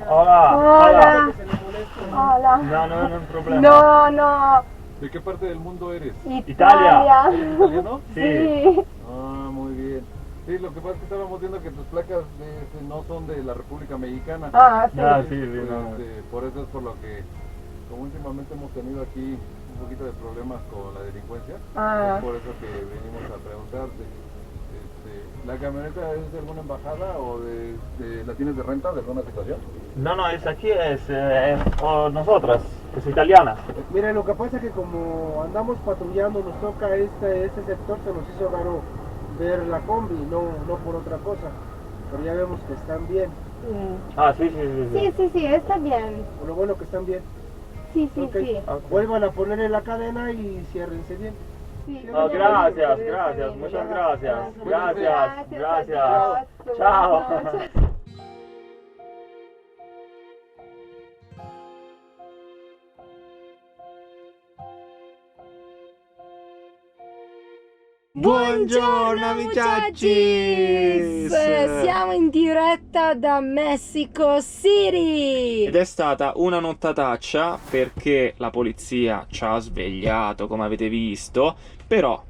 Hola. Hola. Hola. Hola. No, no, no es un problema. No, no. ¿De qué parte del mundo eres? Italia. ¿Eres italiano? Sí. Ah, muy bien. Sí, lo que pasa es que estábamos viendo que tus placas no son de la República Mexicana. Ah, sí. Ah, sí, sí, Pues, no. por eso es por lo que, como últimamente hemos tenido aquí un poquito de problemas con la delincuencia, Ah. es por eso que venimos a preguntarte. ¿La camioneta es de alguna embajada o la tienes de renta de alguna situación? No, no, es aquí, es nosotras, es italiana. Mire, lo que pasa es que como andamos patrullando, nos toca este sector, se nos hizo raro ver la combi, no por otra cosa. Pero ya vemos que están bien. Ah, sí, sí, sí. Sí, sí, sí, está bien. Por lo bueno que están bien. Sí, sí, Ok. sí. Vuelvan a ponerle la cadena y ciérrense bien. Sí. Oh, gracias, gracias, muchas gracias. Gracias, gracias. Chao. Buongiorno amici! Siamo in diretta da Mexico City. Ed è stata una nottataccia perché la polizia ci ha svegliato, come avete visto, però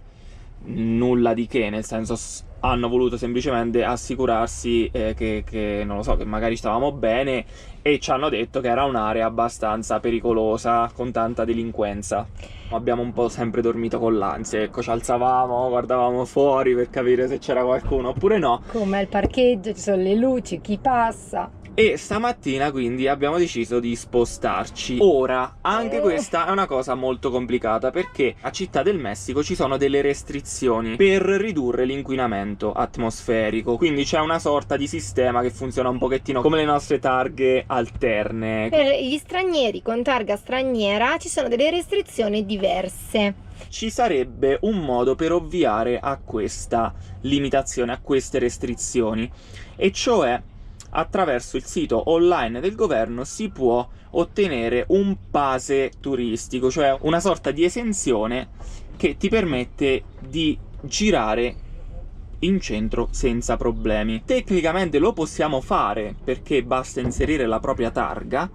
nulla di che, nel senso hanno voluto semplicemente assicurarsi che non lo so, che magari stavamo bene, e ci hanno detto che era un'area abbastanza pericolosa con tanta delinquenza. Abbiamo un po' sempre dormito con l'ansia, ecco, ci alzavamo, guardavamo fuori per capire se c'era qualcuno oppure no. Come al parcheggio ci sono le luci, chi passa. E stamattina quindi abbiamo deciso di spostarci. Ora, anche questa è una cosa molto complicata perché a Città del Messico ci sono delle restrizioni per ridurre l'inquinamento atmosferico. Quindi c'è una sorta di sistema che funziona un pochettino come le nostre targhe alterne. Per gli stranieri con targa straniera ci sono delle restrizioni diverse. Ci sarebbe un modo per ovviare a questa limitazione, a queste restrizioni, e cioè attraverso il sito online del governo si può ottenere un pase turistico, cioè una sorta di esenzione che ti permette di girare in centro senza problemi. Tecnicamente lo possiamo fare perché basta inserire la propria targa.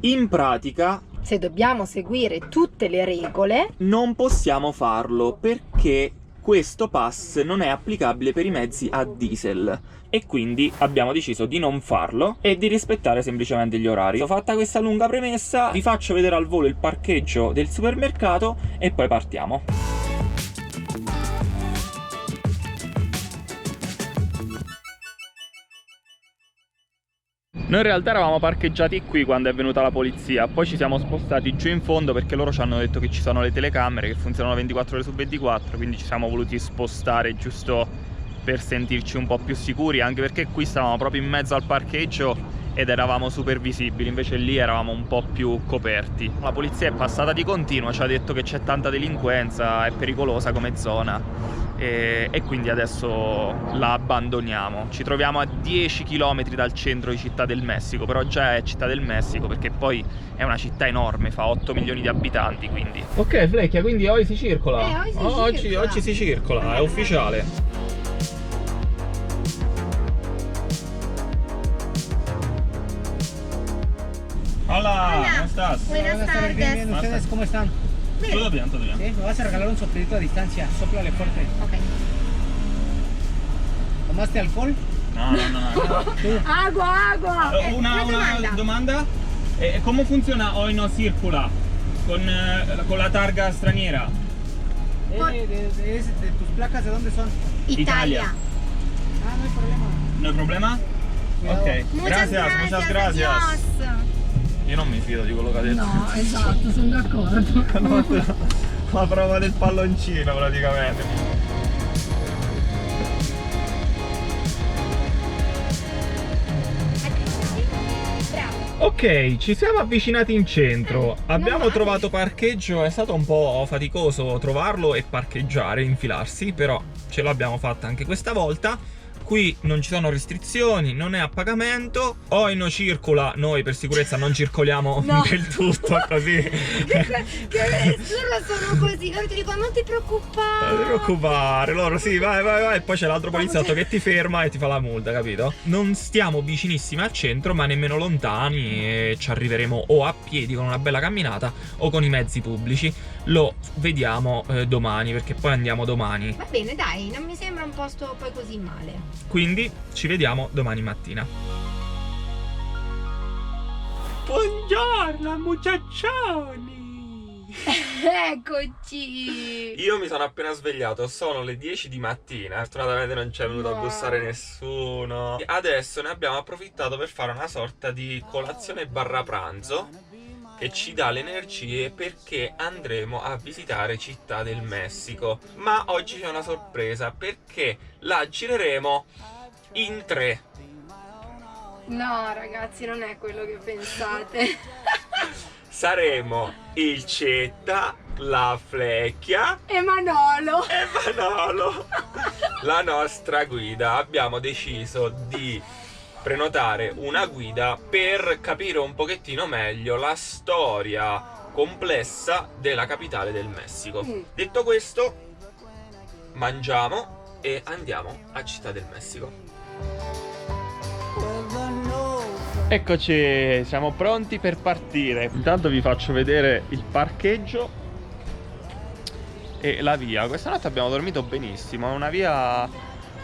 In pratica, Se dobbiamo seguire tutte le regole, non possiamo farlo perché questo pass non è applicabile per i mezzi a diesel e quindi abbiamo deciso di non farlo e di rispettare semplicemente gli orari. Ho fatta questa lunga premessa, vi faccio vedere al volo il parcheggio del supermercato e poi partiamo. Noi in realtà eravamo parcheggiati qui quando è venuta la polizia, poi ci siamo spostati giù in fondo perché loro ci hanno detto che ci sono le telecamere che funzionano 24 ore su 24, quindi ci siamo voluti spostare giusto per sentirci un po' più sicuri, anche perché qui stavamo proprio in mezzo al parcheggio ed eravamo super visibili, invece lì eravamo un po' più coperti. La polizia è passata di continuo, ci ha detto che c'è tanta delinquenza, è pericolosa come zona e quindi adesso la abbandoniamo. Ci troviamo a 10 km dal centro di Città del Messico, però già è Città del Messico perché poi è una città enorme, fa 8 milioni di abitanti, quindi. Ok Flecchia, quindi oggi si circola? Oggi si circola, è ufficiale. Hola, ¿cómo estás? Buenas tardes. ¿Ustedes cómo están? Todo bien, todo bien. ¿Sí? Me vas a regalar un soplidito a distancia, sóplale fuerte. Ok. ¿Tomaste alcohol? No. Agua! Una domanda? Come funziona hoy no circula con la targa straniera? De tus placas, ¿de dónde son? Italia. Ah, no hay problema. No hay problema? Cuidado. Ok, muchas gracias. Io non mi fido di quello che ha detto. No, esatto, sono d'accordo. La prova del palloncino praticamente. Ok, ci siamo avvicinati in centro. Abbiamo trovato parcheggio, è stato un po' faticoso trovarlo e parcheggiare, infilarsi, però ce l'abbiamo fatta anche questa volta. Qui non ci sono restrizioni, non è a pagamento. Oino circola, noi per sicurezza non circoliamo del tutto così. Che loro sono così, loro ti dicono non ti preoccupare. Non ti preoccupare, loro sì, vai. E poi c'è l'altro poliziotto che ti ferma e ti fa la multa, capito? Non stiamo vicinissimi al centro, ma nemmeno lontani, e ci arriveremo o a piedi con una bella camminata o con i mezzi pubblici. Lo vediamo domani, perché poi andiamo domani. Va bene, dai, non mi sembra un posto poi così male. Quindi ci vediamo domani mattina. Buongiorno muchachoni. Eccoci. Io mi sono appena svegliato, sono le 10 di mattina. Fortunatamente non c'è venuto a bussare nessuno. Adesso ne abbiamo approfittato per fare una sorta di colazione barra pranzo che ci dà le energie, perché andremo a visitare Città del Messico. Ma oggi c'è una sorpresa, perché la gireremo in 3. No ragazzi, non è quello che pensate. Saremo il Cetta, la Flecchia E Manolo. la nostra guida. Abbiamo deciso di prenotare una guida per capire un pochettino meglio la storia complessa della capitale del Messico. Detto questo, mangiamo e andiamo a Città del Messico. Eccoci, siamo pronti per partire. Intanto vi faccio vedere il parcheggio e la via. Questa notte abbiamo dormito benissimo. È una via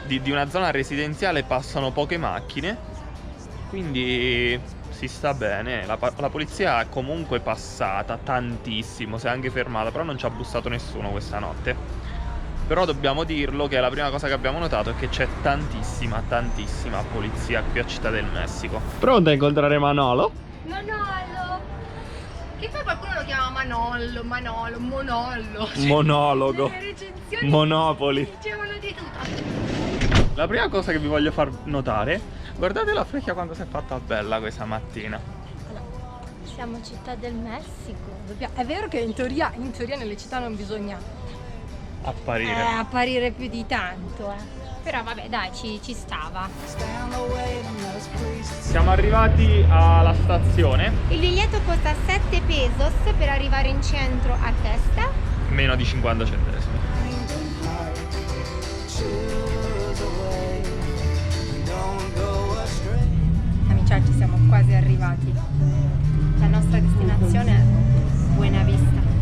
di una zona residenziale, passano poche macchine, quindi si sta bene. La polizia è comunque passata tantissimo, si è anche fermata, però non ci ha bussato nessuno questa notte. Però dobbiamo dirlo che la prima cosa che abbiamo notato è che c'è tantissima polizia qui a Città del Messico. Pronta a incontrare Manolo? Manolo. Che poi qualcuno lo chiama Manolo, Monollo. Monologo. Nelle recensioni Monopoli. dicevano di tutto. La prima cosa che vi voglio far notare, guardate la Frecchia quanto si è fatta bella questa mattina. Siamo a Città del Messico. È vero che in teoria nelle città non bisogna apparire più di tanto, però vabbè dai, ci stava. Siamo arrivati alla stazione. Il biglietto costa 7 pesos per arrivare in centro a testa. Meno di 50 centesimi. Amici, siamo quasi arrivati. La nostra destinazione è Buena Vista.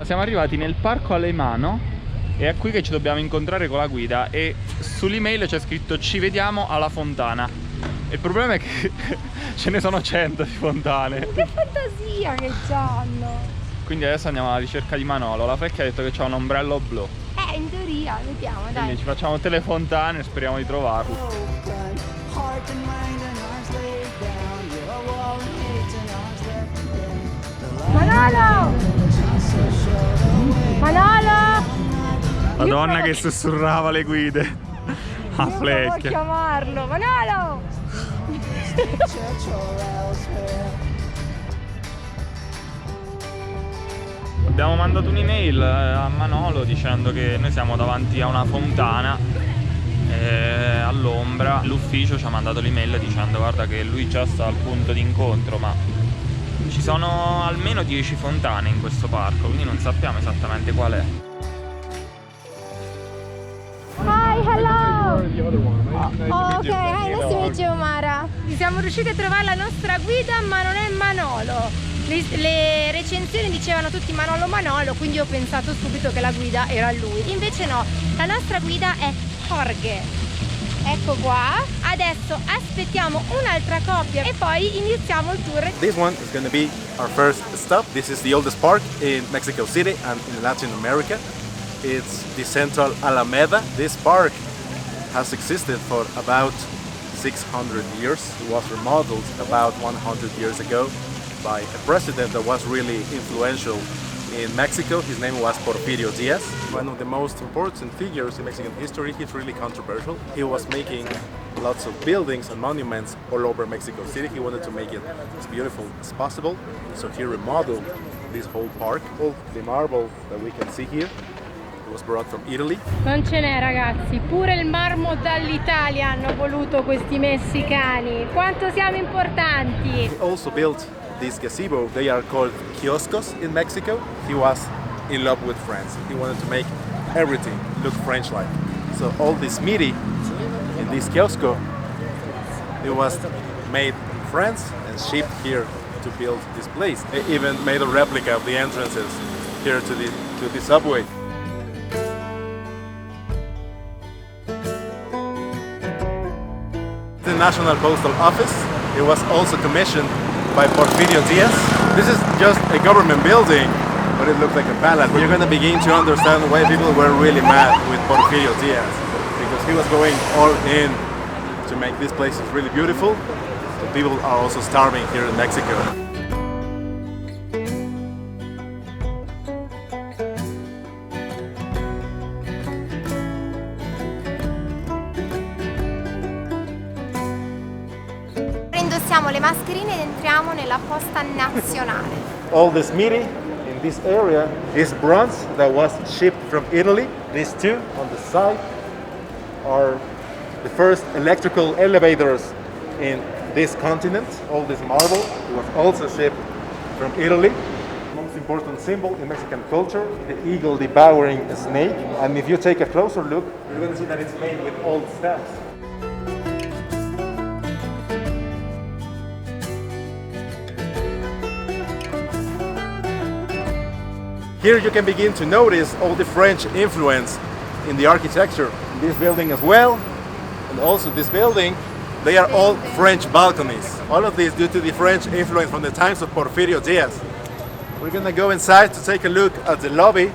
Siamo arrivati nel parco Alameda e è qui che ci dobbiamo incontrare con la guida, e sull'email c'è scritto ci vediamo alla fontana. Il problema è che ce ne sono 100 di fontane. Che fantasia che c'hanno! Quindi adesso andiamo alla ricerca di Manolo. La Frecchia ha detto che c'ha un ombrello blu. In teoria, vediamo, dai. Quindi ci facciamo tutte le fontane e speriamo di trovarlo. Manolo! Manolo! La donna che sussurrava le guide. A Flecchia. Devo chiamarlo, Manolo! Abbiamo mandato un'email a Manolo dicendo che noi siamo davanti a una fontana all'ombra. L'ufficio ci ha mandato l'email dicendo guarda che lui già sta al punto di incontro, ma ci sono almeno 10 fontane in questo parco, quindi non sappiamo esattamente qual è. Hi, hello! Ok, hi, nice to meet you, Mara. Siamo riusciti a trovare la nostra guida, ma non è Manolo. Le recensioni dicevano tutti Manolo, quindi ho pensato subito che la guida era lui. Invece no, la nostra guida è Jorge. Ecco qua. Adesso aspettiamo un'altra coppia e poi iniziamo il tour. This one is going to be our first stop. This is the oldest park in Mexico City and in Latin America. It's the central Alameda. This park has existed for about 600 years. It was remodeled about 100 years ago by a president that was really influential in Mexico. His name was Porfirio Diaz. One of the most important figures in Mexican history. He's really controversial. He was making lots of buildings and monuments all over Mexico City. He wanted to make it as beautiful as possible, so he remodeled this whole park. All the marble that we can see here was brought from Italy. Non ce n'è, ragazzi, pure il marmo dall'Italia hanno voluto questi messicani. Quanto siamo importanti! He also built this gazebo. They are called kioscos in Mexico. He was in love with France. He wanted to make everything look French-like. So all this meaty in this kiosco, it was made in France and shipped here to build this place. They even made a replica of the entrances here to the subway. The National Postal Office, it was also commissioned by Porfirio Diaz. This is just a government building, but it looks like a palace. You're going to begin to understand why people were really mad with Porfirio Diaz, because he was going all in to make these places really beautiful. So people are also starving here in Mexico. Indossiamo le mascherine ed entriamo nella posta nazionale. All this meaty in this area is bronze that was shipped from Italy. These two on the side are the first electrical elevators in this continent. All this marble was also shipped from Italy. The most important symbol in Mexican culture, the eagle devouring a snake. And if you take a closer look, you're going to see that it's made with old stamps. Here you can begin to notice all the French influence in the architecture. This building as well, and also this building, they are all French balconies. All of this due to the French influence from the times of Porfirio Diaz. We're gonna go inside to take a look at the lobby.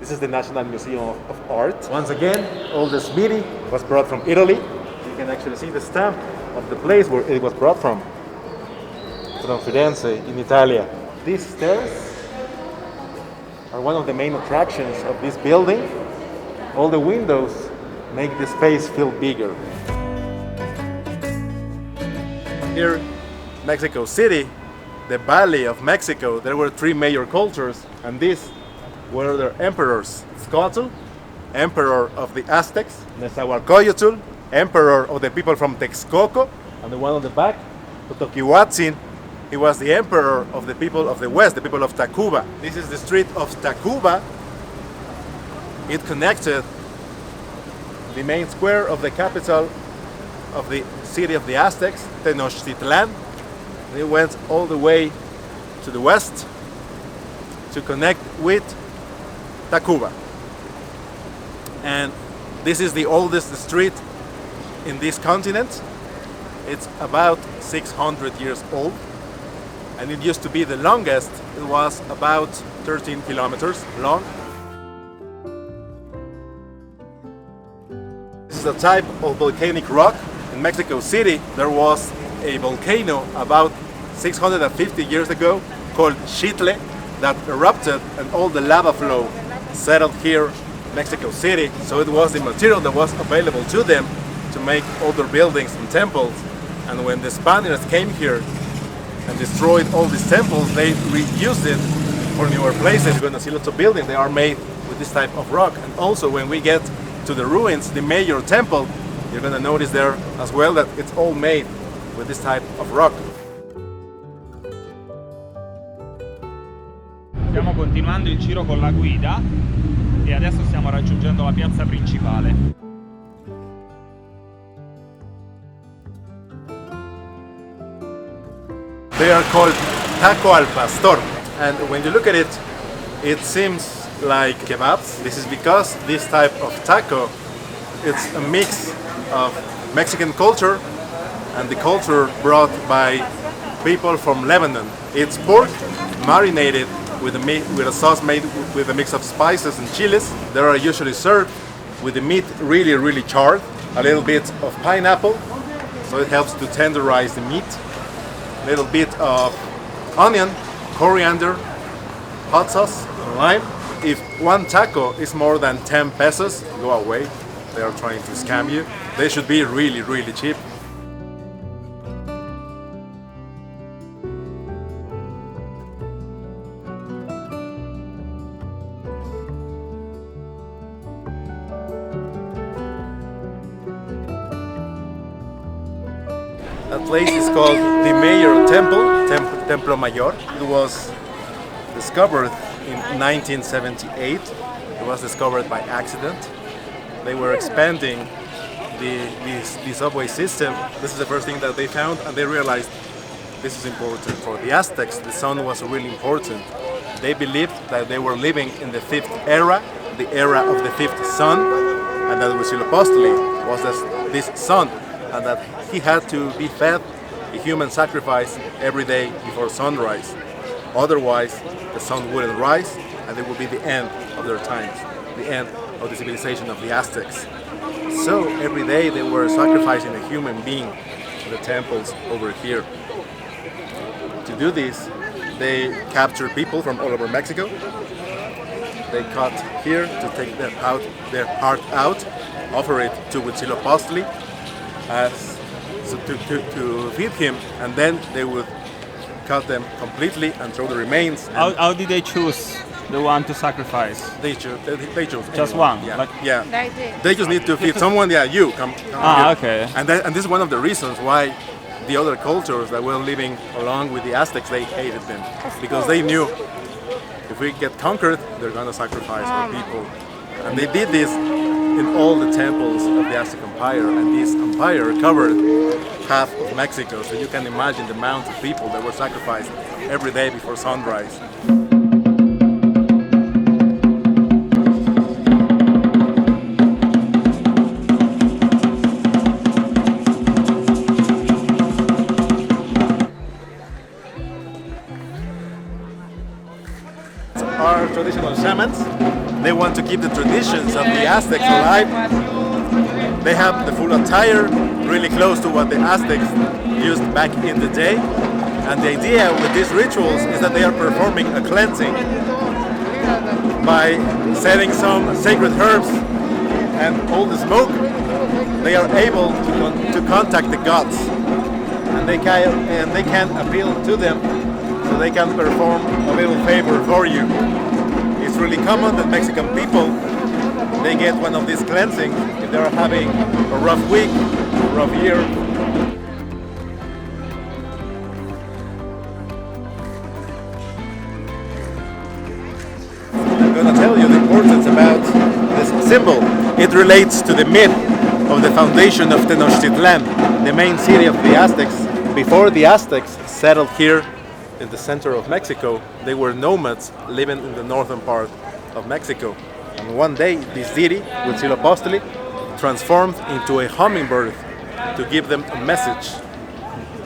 This is the National Museum of Art. Once again, all the smithy was brought from Italy. You can actually see the stamp of the place where it was brought from Firenze in Italia. These stairs are one of the main attractions of this building. All the windows make the space feel bigger. Here, Mexico City, the Valley of Mexico, there were three major cultures, and these were their emperors. Xcotl, emperor of the Aztecs; Nezahualcóyotl, emperor of the people from Texcoco, and the one on the back, Totoquihuatzin, he was the emperor of the people of the West, the people of Tacuba. This is the street of Tacuba. It connected the main square of the capital of the city of the Aztecs, Tenochtitlan. It went all the way to the west to connect with Tacuba. And this is the oldest street in this continent. It's about 600 years old, and it used to be the longest. It was about 13 kilometers long. This is a type of volcanic rock. In Mexico City, there was a volcano about 650 years ago called Xitle that erupted, and all the lava flow settled here in Mexico City. So it was the material that was available to them to make older buildings and temples. And when the Spaniards came here and destroyed all these temples, they reused it for newer places. You're going to see lots of buildings. They are made with this type of rock. And also when we get to the ruins, the major temple, you're going to notice there as well that it's all made with this type of rock. Stiamo continuando il giro con la guida e adesso stiamo raggiungendo la piazza principale. They are called taco al pastor, and when you look at it, it seems like kebabs. This is because this type of taco, it's a mix of Mexican culture and the culture brought by people from Lebanon. It's pork marinated with a sauce made with a mix of spices and chilies. They are usually served with the meat really charred, a little bit of pineapple, so it helps to tenderize the meat. A little bit of onion, coriander, hot sauce, and lime. if one taco is more than 10 pesos, go away. They are trying to scam you. They should be really, really cheap. That place is called the Mayor Temple, Templo Mayor. It was discovered in 1978. It was discovered by accident. They were expanding the subway system. This is the first thing that they found, and they realized this is important. For the Aztecs, the sun was really important. They believed that they were living in the fifth era, the era of the fifth sun, and that Huitzilopochtli was this sun, and that he had to be fed a human sacrifice every day before sunrise. Otherwise, the sun wouldn't rise, and it would be the end of their times, the end of the civilization of the Aztecs. So every day they were sacrificing a human being in the temples over here. To do this, they captured people from all over Mexico. They cut here to take their heart out, offer it to Huitzilopochtli to feed him, and then they would cut them completely and throw the remains. How did they choose the one to sacrifice? They chose Just anyone. one? Yeah. Like- Yeah. They just need to feed someone. Yeah, you come Ah, here. okay. And this is one of the reasons why the other cultures that were living along with the Aztecs, they hated them, because they knew if we get conquered, they're gonna sacrifice our people. And they did this in all the temples of the Aztec Empire, and this empire covered half of Mexico, so you can imagine the amount of people that were sacrificed every day before sunrise. Our traditional shamans, they want to keep the traditions of the Aztecs alive. They have the full attire, really close to what the Aztecs used back in the day. And the idea with these rituals is that they are performing a cleansing by setting some sacred herbs and all the smoke. They are able to contact the gods, and they can appeal to them so they can perform a little favor for you. It's really common that Mexican people, they get one of these cleansings if they are having a rough week, a rough year. I'm going to tell you the importance about this symbol. It relates to the myth of the foundation of Tenochtitlan, the main city of the Aztecs. Before the Aztecs settled here in the center of Mexico, they were nomads living in the northern part of Mexico. And one day, this deity, Huitzilopochtli, transformed into a hummingbird to give them a message.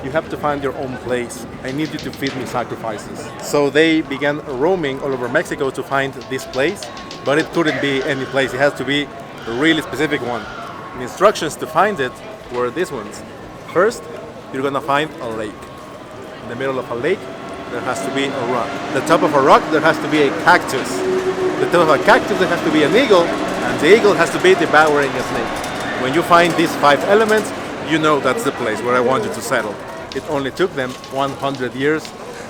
You have to find your own place. I need you to feed me sacrifices. So they began roaming all over Mexico to find this place, but it couldn't be any place. It has to be a really specific one. The instructions to find it were these ones. First, you're gonna find a lake. In the middle of a lake, there has to be a rock. The top of a rock, there has to be a cactus. The top of a cactus, there has to be an eagle, and the eagle has to be devouring a snake. When you find these 5 elements, you know that's the place where I want you to settle. It only took them 100 years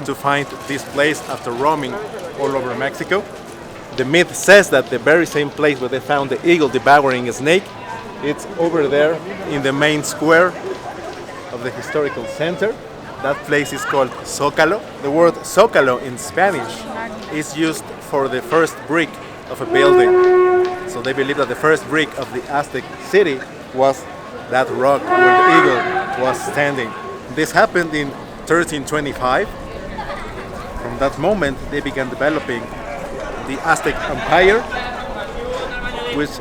to find this place after roaming all over Mexico. The myth says that the very same place where they found the eagle devouring a snake, it's over there in the main square of the historical center. That place is called Zócalo. The word Zócalo in Spanish is used for the first brick of a building. So they believe that the first brick of the Aztec city was that rock where the eagle was standing. This happened in 1325. From that moment, they began developing the Aztec Empire, which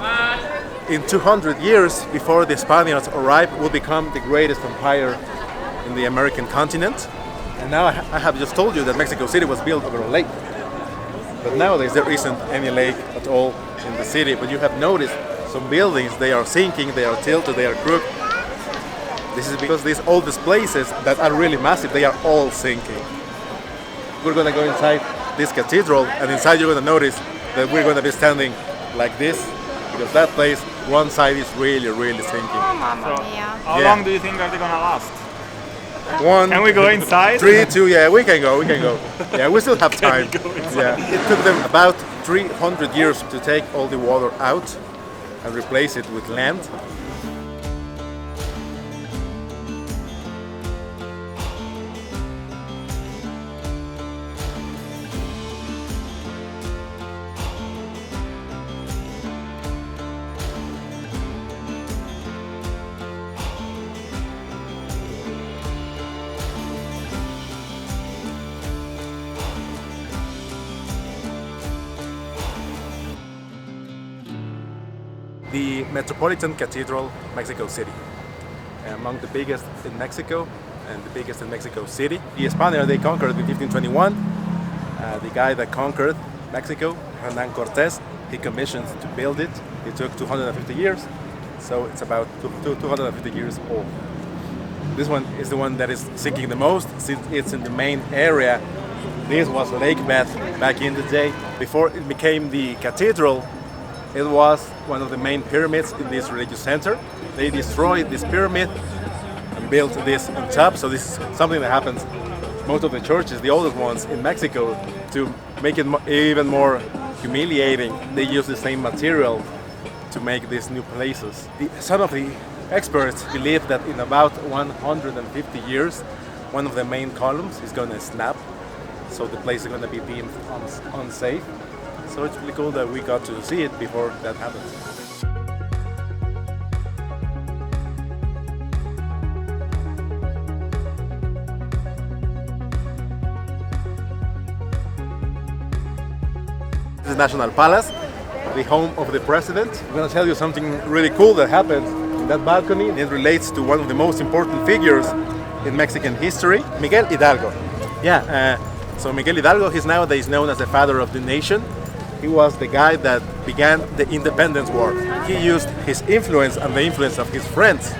in 200 years before the Spaniards arrived will become the greatest empire in the American continent. And now I have just told you that Mexico City was built over a lake. But nowadays there isn't any lake at all in the city. But you have noticed some buildings, they are sinking, they are tilted, they are crooked. This is because all these places that are really massive, they are all sinking. We're gonna go inside this cathedral, and inside you're gonna notice that we're going to be standing like this, because that place, one side is really, really sinking. Oh mamma mia. How Yeah. long do you think are they gonna last? One, Can we go inside? 3, 2, yeah, we can go. Yeah, we still have time. Yeah, it took them about 300 years to take all the water out and replace it with land. The Metropolitan Cathedral, Mexico City, among the biggest in Mexico and the biggest in Mexico City. The Spaniards, they conquered in 1521. The guy that conquered Mexico, Hernán Cortés, he commissioned to build it. It took 250 years, so it's about 250 years old. This one is the one that is sinking the most, since it's in the main area. This was Lake Beth back in the day. Before it became the cathedral, it was one of the main pyramids in this religious center. They destroyed this pyramid and built this on top. So this is something that happens most of the churches, the oldest ones in Mexico, to make it even more humiliating. They use the same material to make these new places. Some of the experts believe that in about 150 years, one of the main columns is going to snap. So the place is going to be deemed unsafe. So it's really cool that we got to see it before that happens. This is National Palace, the home of the president. I'm going to tell you something really cool that happened in that balcony. It relates to one of the most important figures in Mexican history, Miguel Hidalgo. So Miguel Hidalgo, he's nowadays known as the father of the nation. He was the guy that began the independence war. He used his influence and the influence of his friends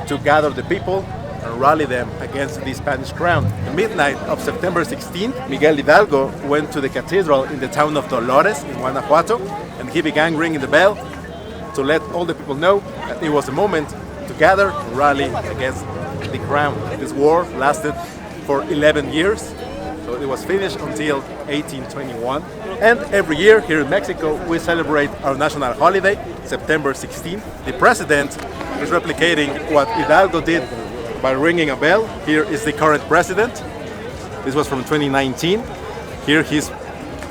to gather the people and rally them against the Spanish crown. At midnight of September 16th, Miguel Hidalgo went to the cathedral in the town of Dolores in Guanajuato, and he began ringing the bell to let all the people know that it was a moment to gather and rally against the crown. This war lasted for 11 years. So it was finished until 1821. And every year here in Mexico, we celebrate our national holiday, September 16th. The president is replicating what Hidalgo did by ringing a bell. Here is the current president. This was from 2019. Here he's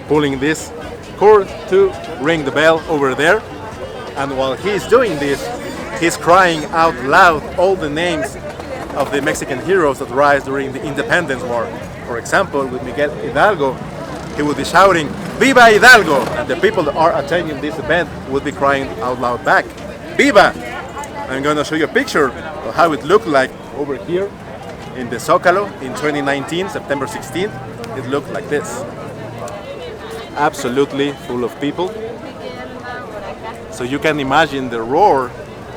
pulling this cord to ring the bell over there. And while he's doing this, he's crying out loud all the names of the Mexican heroes that rise during the independence war. For example, with Miguel Hidalgo, he would be shouting, "Viva Hidalgo!" And the people that are attending this event would be crying out loud back, "Viva!" I'm going to show you a picture of how it looked like over here in the Zócalo in 2019, September 16th. It looked like this. Absolutely full of people. So you can imagine the roar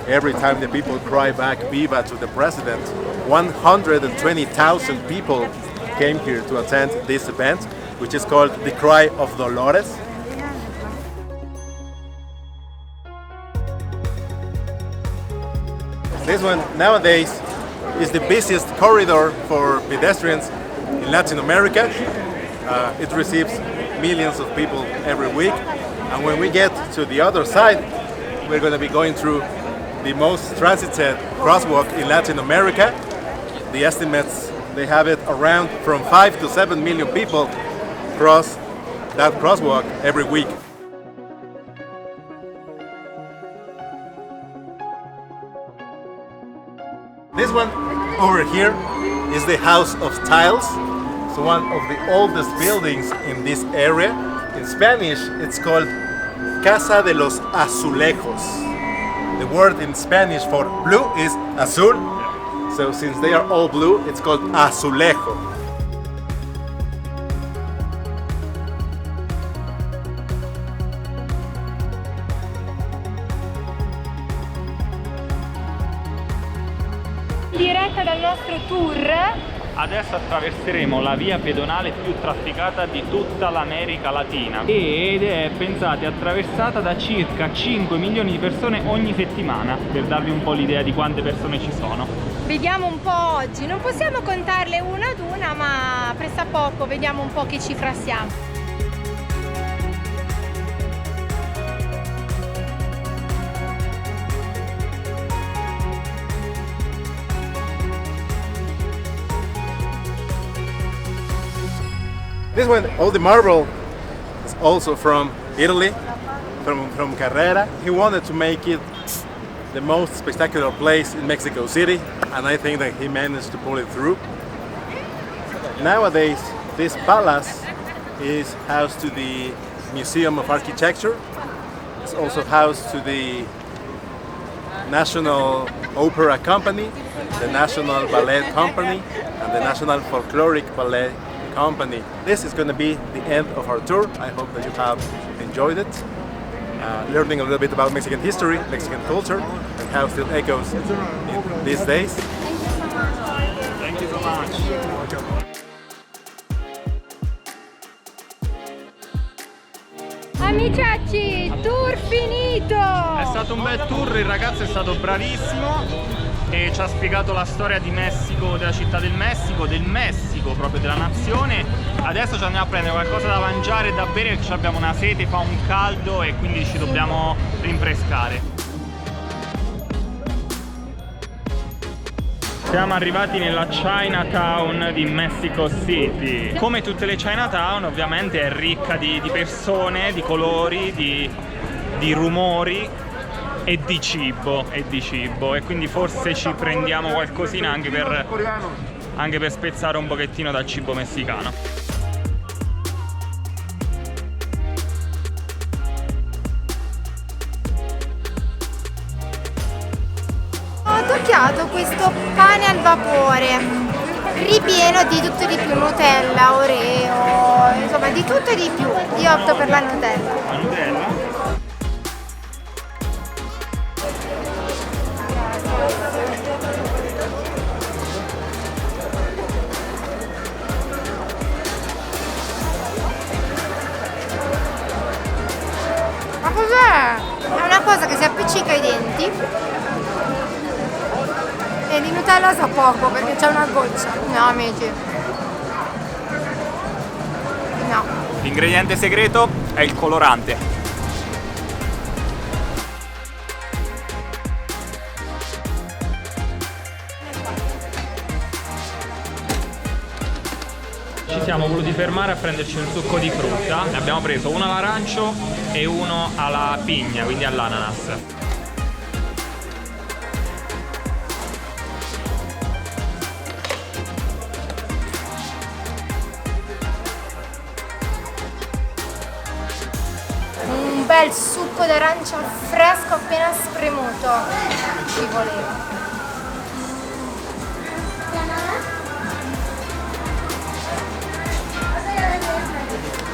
every time the people cry back "Viva" to the president. 120,000 people came here to attend this event, which is called the Cry of Dolores. This one nowadays is the busiest corridor for pedestrians in Latin America. It receives millions of people every week. And when we get to the other side, we're going to be going through the most transited crosswalk in Latin America. The estimates, they have it around from 5 to 7 million people cross that crosswalk every week. This one over here is the House of Tiles. It's one of the oldest buildings in this area. In Spanish, it's called Casa de los Azulejos. The word in Spanish for blue is azul. So since they are all blue, it's called azulejo. In diretta dal nostro tour Adesso attraverseremo la via pedonale più trafficata di tutta l'America Latina ed è, pensate, attraversata da circa 5 milioni di persone ogni settimana, per darvi un po' l'idea di quante persone ci sono. Vediamo un po' oggi, non possiamo contarle una ad una, ma pressappoco vediamo un po' che cifra siamo. This one, all the marble is also from Italy, from Carrera. He wanted to make it the most spectacular place in Mexico City, and I think that he managed to pull it through. Nowadays, this palace is housed to the Museum of Architecture. It's also housed to the National Opera Company, the National Ballet Company, and the National Folkloric Ballet Company. This is going to be the end of our tour. I hope that you have enjoyed it, learning a little bit about Mexican history, Mexican culture, and how it still echoes in these days. Thank you so much. Amici, tour finito! È stato un bel tour, il ragazzo è stato bravissimo e ci ha spiegato la storia di Messico, della città del Messico proprio della nazione. Adesso ci andiamo a prendere qualcosa da mangiare e da bere perché abbiamo una sete, fa un caldo e quindi ci dobbiamo rinfrescare. Siamo arrivati nella Chinatown di Mexico City. Come tutte le Chinatown, ovviamente è ricca di persone, di colori, di rumori e di cibo, e quindi forse ci prendiamo qualcosina anche per spezzare un pochettino dal cibo messicano. Ho toccato questo pane al vapore ripieno di tutto e di più, Nutella, Oreo, insomma di tutto e di più. Io opto per la Nutella. La Nutella? Ma cos'è? È una cosa che si appiccica ai denti e di Nutella sa poco perché c'è una goccia. No, amici. No. L'ingrediente segreto è il colorante. Ci siamo voluti fermare a prenderci un succo di frutta. Ne abbiamo preso uno all'arancio e uno alla pigna, quindi all'ananas. Un bel succo d'arancia fresco appena spremuto. Ci voleva.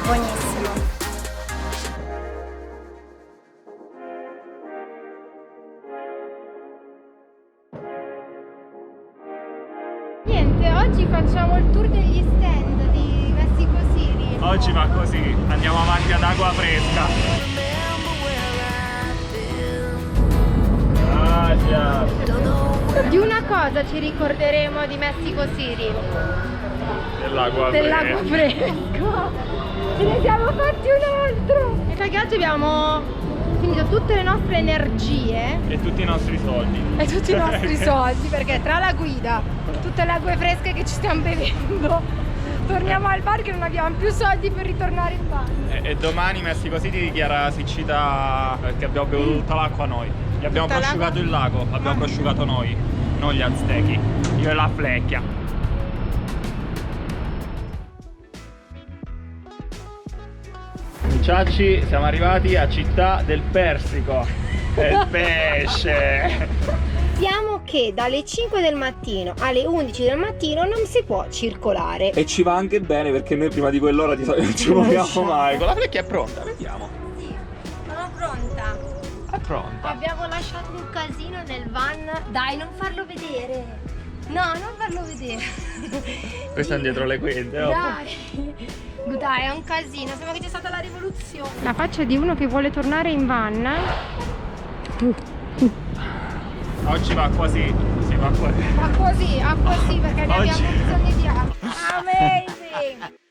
Buonissimo. Niente, oggi facciamo il tour degli stand di Mexico City. Oggi va così, andiamo avanti ad acqua fresca. Di una cosa ci ricorderemo di Mexico City. Dell'acqua fresca. Ce ne siamo fatti un altro. E perché oggi abbiamo finito tutte le nostre energie e tutti i nostri soldi. Perché tra la guida, tutte le acque fresche che ci stiamo bevendo, torniamo al bar che non abbiamo più soldi per ritornare in bar. E domani Mexico City dichiara siccità perché abbiamo bevuto tutta l'acqua noi. Gli abbiamo prosciugato il lago, abbiamo prosciugato noi, non gli aztechi. Io e la flecchia. Ciacci, siamo arrivati a Città del Persico, del pesce. Sappiamo che dalle 5 del mattino alle 11 del mattino non si può circolare. E ci va anche bene perché noi prima di quell'ora di solito non ci muoviamo mai. Con la flecchia è pronta, vediamo. Sì, sono pronta. È pronta. Abbiamo lasciato un casino nel van. Dai, non farlo vedere. No, non farlo vedere. Queste sono dietro le quinte, oh. Dai, è un casino, sembra che c'è stata la rivoluzione. La faccia di uno che vuole tornare in van. Oggi va quasi, si va quasi. Acqua sì, perché ne abbiamo bisogno di acqua. Amazing!